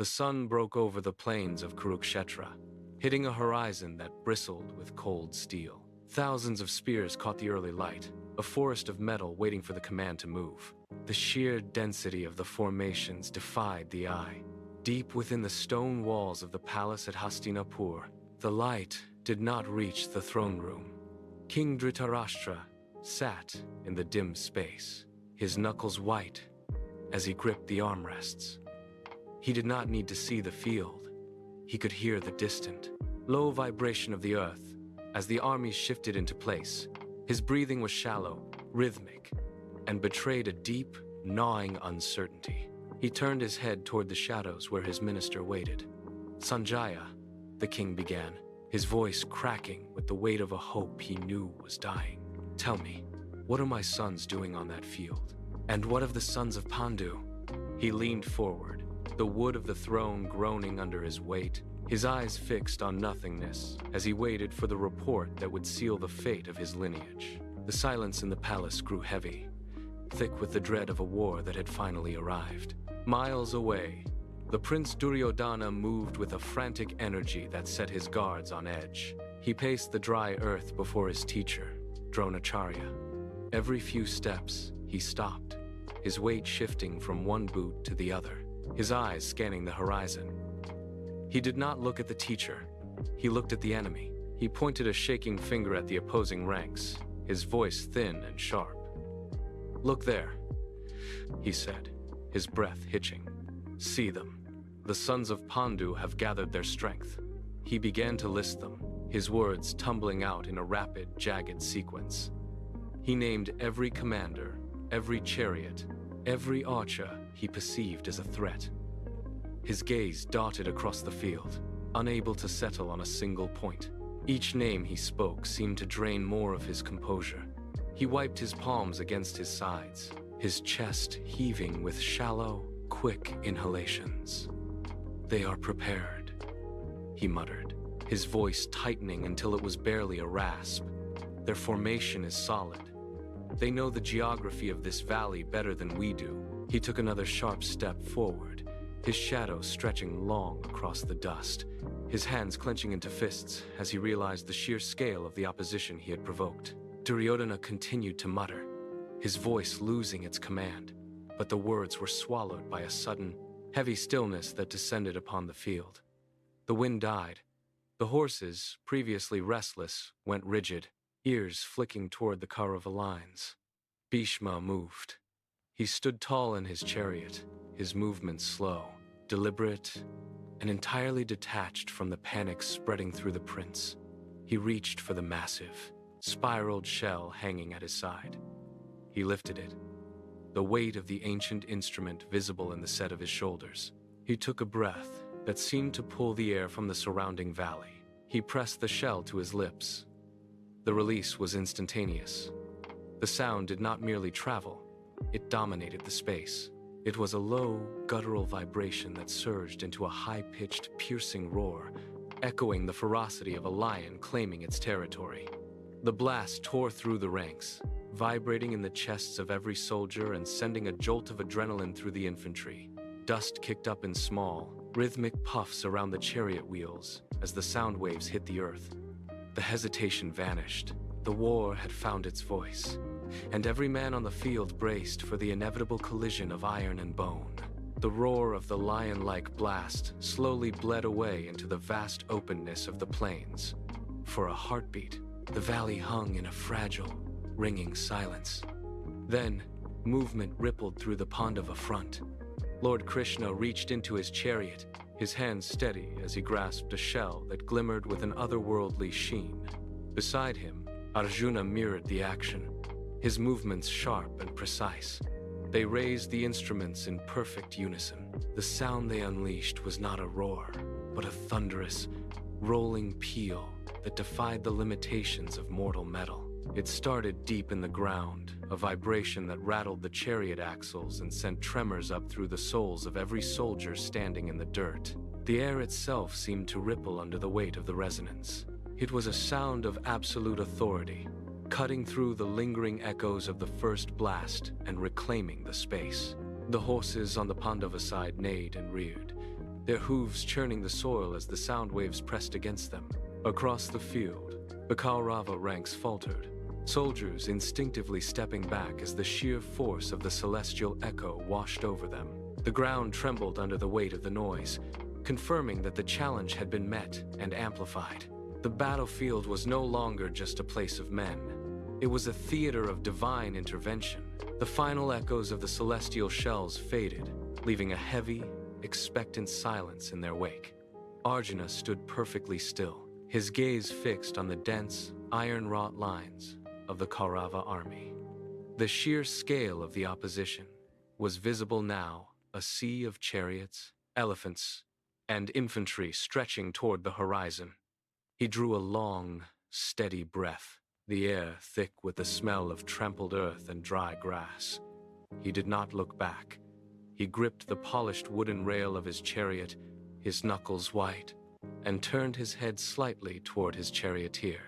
The sun broke over the plains of Kurukshetra, hitting a horizon that bristled with cold steel. Thousands of spears caught the early light, a forest of metal waiting for the command to move. The sheer density of the formations defied the eye. Deep within the stone walls of the palace at Hastinapur, the light did not reach the throne room. King Dhritarashtra sat in the dim space, his knuckles white as he gripped the armrests. He did not need to see the field. He could hear the distant, low vibration of the earth as the armies shifted into place. His breathing was shallow, rhythmic, and betrayed a deep, gnawing uncertainty. He turned his head toward the shadows where his minister waited. "Sanjaya," the king began, his voice cracking with the weight of a hope he knew was dying. "Tell me, what are my sons doing on that field? And what of the sons of Pandu?" He leaned forward, the wood of the throne groaning under his weight, his eyes fixed on nothingness as he waited for the report that would seal the fate of his lineage. The silence in the palace grew heavy, thick with the dread of a war that had finally arrived. Miles away, the Prince Duryodhana moved with a frantic energy that set his guards on edge. He paced the dry earth before his teacher, Dronacharya. Every few steps, he stopped, his weight shifting from one boot to the other, his eyes scanning the horizon. He did not look at the teacher. He looked at the enemy. He pointed a shaking finger at the opposing ranks, his voice thin and sharp. "Look there," he said, his breath hitching. "See them. The sons of Pandu have gathered their strength." He began to list them, his words tumbling out in a rapid, jagged sequence. He named every commander, every chariot, every archer he perceived as a threat. His gaze darted across the field, unable to settle on a single point. Each name he spoke seemed to drain more of his composure. He wiped his palms against his sides, his chest heaving with shallow, quick inhalations. "They are prepared," he muttered, his voice tightening until it was barely a rasp. "Their formation is solid. They know the geography of this valley better than we do." He took another sharp step forward, his shadow stretching long across the dust, his hands clenching into fists as he realized the sheer scale of the opposition he had provoked. Duryodhana continued to mutter, his voice losing its command, but the words were swallowed by a sudden, heavy stillness that descended upon the field. The wind died. The horses, previously restless, went rigid, ears flicking toward the Kaurava lines. Bhishma moved. He stood tall in his chariot, his movements slow, deliberate, and entirely detached from the panic spreading through the prince. He reached for the massive, spiraled shell hanging at his side. He lifted it, the weight of the ancient instrument visible in the set of his shoulders. He took a breath that seemed to pull the air from the surrounding valley. He pressed the shell to his lips. The release was instantaneous. The sound did not merely travel, it dominated the space. It was a low, guttural vibration that surged into a high-pitched, piercing roar, echoing the ferocity of a lion claiming its territory. The blast tore through the ranks, vibrating in the chests of every soldier and sending a jolt of adrenaline through the infantry. Dust kicked up in small, rhythmic puffs around the chariot wheels as the sound waves hit the earth. The hesitation vanished. The war had found its voice, and every man on the field braced for the inevitable collision of iron and bone. The roar of the lion-like blast slowly bled away into the vast openness of the plains. For a heartbeat, the valley hung in a fragile, ringing silence. Then, movement rippled through the Pandava front. Lord Krishna reached into his chariot, his hands steady as he grasped a shell that glimmered with an otherworldly sheen. Beside him, Arjuna mirrored the action, his movements sharp and precise. They raised the instruments in perfect unison. The sound they unleashed was not a roar, but a thunderous, rolling peal that defied the limitations of mortal metal. It started deep in the ground, a vibration that rattled the chariot axles and sent tremors up through the souls of every soldier standing in the dirt. The air itself seemed to ripple under the weight of the resonance. It was a sound of absolute authority, cutting through the lingering echoes of the first blast and reclaiming the space. The horses on the Pandava side neighed and reared, their hooves churning the soil as the sound waves pressed against them. Across the field, the Kaurava ranks faltered, soldiers instinctively stepping back as the sheer force of the celestial echo washed over them. The ground trembled under the weight of the noise, confirming that the challenge had been met and amplified. The battlefield was no longer just a place of men. It was a theater of divine intervention. The final echoes of the celestial shells faded, leaving a heavy, expectant silence in their wake. Arjuna stood perfectly still, his gaze fixed on the dense, iron-wrought lines of the Kaurava army. The sheer scale of the opposition was visible now, a sea of chariots, elephants, and infantry stretching toward the horizon. He drew a long, steady breath, the air thick with the smell of trampled earth and dry grass. He did not look back. He gripped the polished wooden rail of his chariot, his knuckles white, and turned his head slightly toward his charioteer.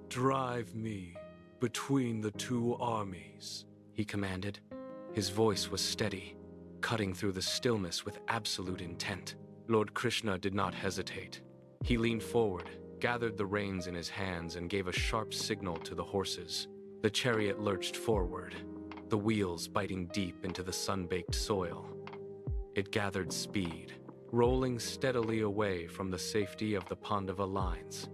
"Drive me between the two armies," he commanded. His voice was steady, cutting through the stillness with absolute intent. Lord Krishna did not hesitate. He leaned forward, gathered the reins in his hands, and gave a sharp signal to the horses. The chariot lurched forward, the wheels biting deep into the sun-baked soil. It gathered speed, rolling steadily away from the safety of the Pandava lines.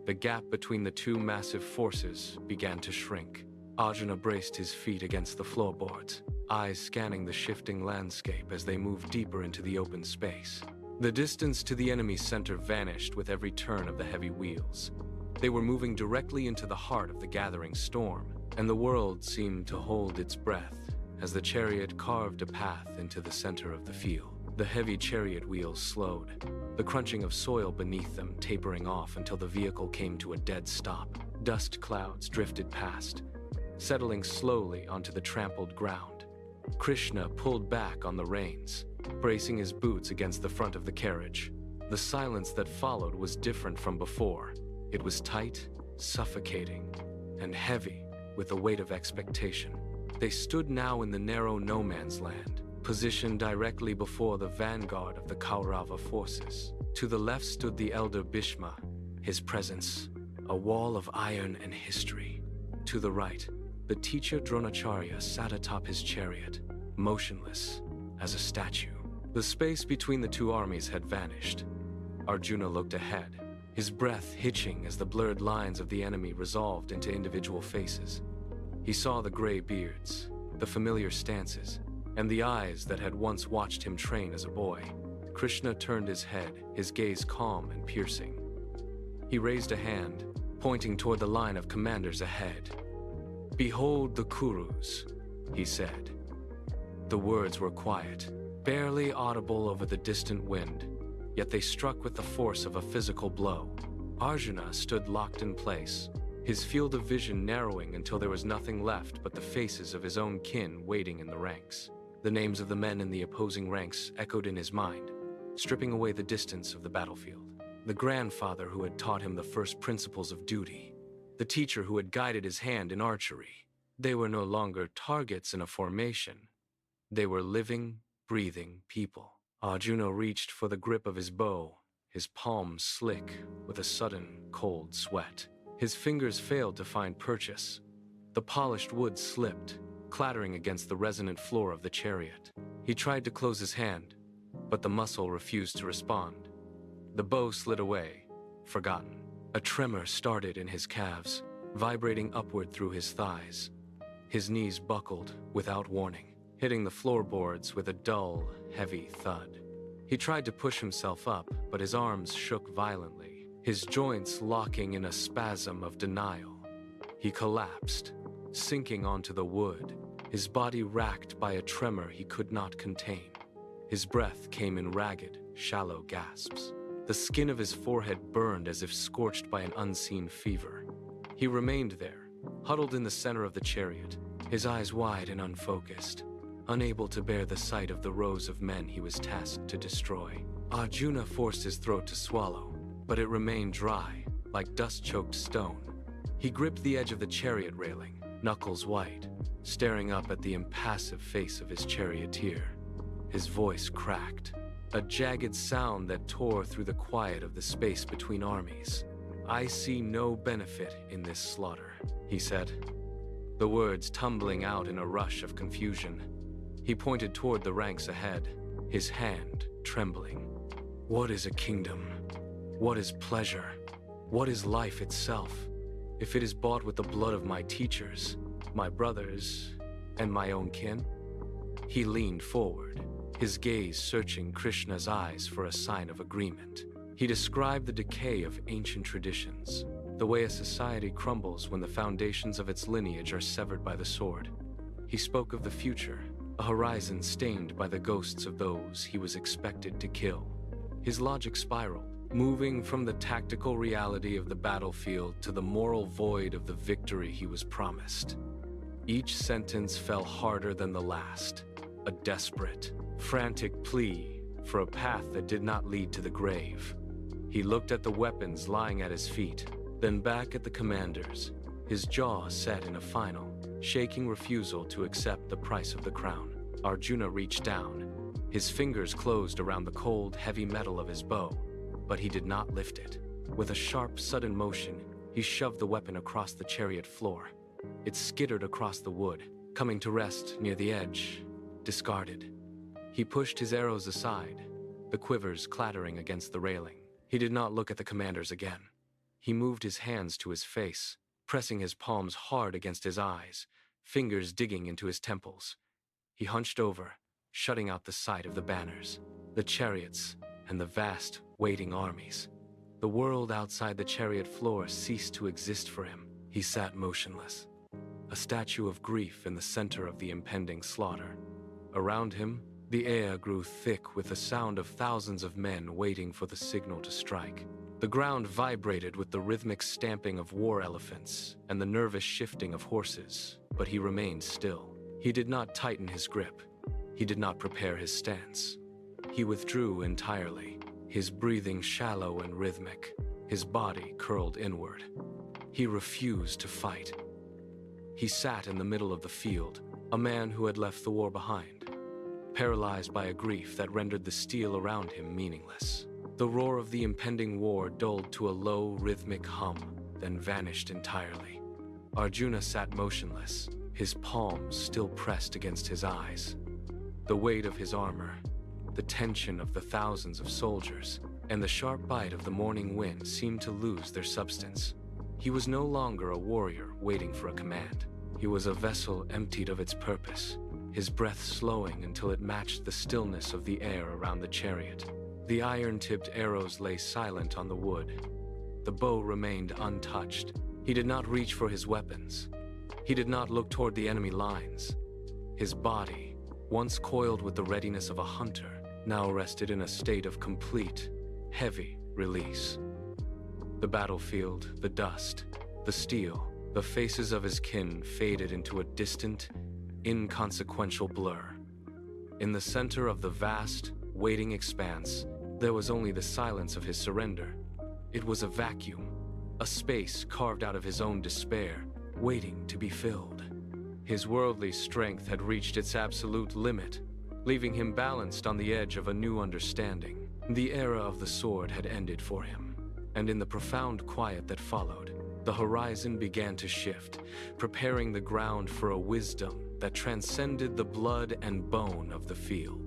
The gap between the two massive forces began to shrink. Arjuna braced his feet against the floorboards, eyes scanning the shifting landscape as they moved deeper into the open space. The distance to the enemy's center vanished with every turn of the heavy wheels. They were moving directly into the heart of the gathering storm, and the world seemed to hold its breath as the chariot carved a path into the center of the field. The heavy chariot wheels slowed, the crunching of soil beneath them tapering off until the vehicle came to a dead stop. Dust clouds drifted past, settling slowly onto the trampled ground. Krishna pulled back on the reins, bracing his boots against the front of the carriage. The silence that followed was different from before. It was tight, suffocating, and heavy with the weight of expectation. They stood now in the narrow no-man's land, positioned directly before the vanguard of the Kaurava forces. To the left stood the elder Bhishma, his presence a wall of iron and history. To the right, the teacher Dronacharya sat atop his chariot, motionless as a statue. The space between the two armies had vanished. Arjuna looked ahead, his breath hitching as the blurred lines of the enemy resolved into individual faces. He saw the gray beards, the familiar stances, and the eyes that had once watched him train as a boy. Krishna turned his head, his gaze calm and piercing. He raised a hand, pointing toward the line of commanders ahead. "Behold the Kurus," he said. The words were quiet, barely audible over the distant wind, yet they struck with the force of a physical blow. Arjuna stood locked in place, his field of vision narrowing until there was nothing left but the faces of his own kin waiting in the ranks. The names of the men in the opposing ranks echoed in his mind, stripping away the distance of the battlefield. The grandfather who had taught him the first principles of duty, the teacher who had guided his hand in archery. They were no longer targets in a formation. They were living, breathing people. Arjuna reached for the grip of his bow, his palms slick with a sudden, cold sweat. His fingers failed to find purchase. The polished wood slipped, clattering against the resonant floor of the chariot. He tried to close his hand, but the muscle refused to respond. The bow slid away, forgotten. A tremor started in his calves, vibrating upward through his thighs. His knees buckled without warning, hitting the floorboards with a dull, heavy thud. He tried to push himself up, but his arms shook violently, his joints locking in a spasm of denial. He collapsed, sinking onto the wood, his body racked by a tremor he could not contain. His breath came in ragged, shallow gasps. The skin of his forehead burned as if scorched by an unseen fever. He remained there, huddled in the center of the chariot, his eyes wide and unfocused, unable to bear the sight of the rows of men he was tasked to destroy. Arjuna forced his throat to swallow, but it remained dry, like dust-choked stone. He gripped the edge of the chariot railing, knuckles white, staring up at the impassive face of his charioteer. His voice cracked. a jagged sound that tore through the quiet of the space between armies. "I see no benefit in this slaughter," he said, the words tumbling out in a rush of confusion. He pointed toward the ranks ahead, his hand trembling. "What is a kingdom? What is pleasure? What is life itself, if it is bought with the blood of my teachers, my brothers, and my own kin?" He leaned forward, his gaze searching Krishna's eyes for a sign of agreement. He described the decay of ancient traditions, the way a society crumbles when the foundations of its lineage are severed by the sword. He spoke of the future, a horizon stained by the ghosts of those he was expected to kill. His logic spiraled, moving from the tactical reality of the battlefield to the moral void of the victory he was promised. Each sentence fell harder than the last, a desperate, frantic plea for a path that did not lead to the grave. He looked at the weapons lying at his feet, then back at the commanders, his jaw set in a final, shaking refusal to accept the price of the crown. Arjuna reached down, his fingers closed around the cold, heavy metal of his bow, but he did not lift it. With a sharp, sudden motion, he shoved the weapon across the chariot floor. It skittered across the wood, coming to rest near the edge, discarded. He pushed his arrows aside, the quivers clattering against the railing. He did not look at the commanders again. He moved his hands to his face, pressing his palms hard against his eyes, fingers digging into his temples. He hunched over, shutting out the sight of the banners, the chariots, and the vast, waiting armies. The world outside the chariot floor ceased to exist for him. He sat motionless, a statue of grief in the center of the impending slaughter. Around him, the air grew thick with the sound of thousands of men waiting for the signal to strike. The ground vibrated with the rhythmic stamping of war elephants and the nervous shifting of horses, but he remained still. He did not tighten his grip. He did not prepare his stance. He withdrew entirely, his breathing shallow and rhythmic, his body curled inward. He refused to fight. He sat in the middle of the field, a man who had left the war behind, paralyzed by a grief that rendered the steel around him meaningless. The roar of the impending war dulled to a low, rhythmic hum, then vanished entirely. Arjuna sat motionless, his palms still pressed against his eyes. The weight of his armor, the tension of the thousands of soldiers, and the sharp bite of the morning wind seemed to lose their substance. He was no longer a warrior waiting for a command. He was a vessel emptied of its purpose, his breath slowing until it matched the stillness of the air around the chariot. The iron-tipped arrows lay silent on the wood. The bow remained untouched. He did not reach for his weapons. He did not look toward the enemy lines. His body, once coiled with the readiness of a hunter, now rested in a state of complete, heavy release. The battlefield, the dust, the steel, the faces of his kin faded into a distant, inconsequential blur. In the center of the vast, waiting expanse, there was only the silence of his surrender. It was a vacuum, a space carved out of his own despair, waiting to be filled. His worldly strength had reached its absolute limit, leaving him balanced on the edge of a new understanding. The era of the sword had ended for him, and in the profound quiet that followed, the horizon began to shift, preparing the ground for a wisdom that transcended the blood and bone of the field.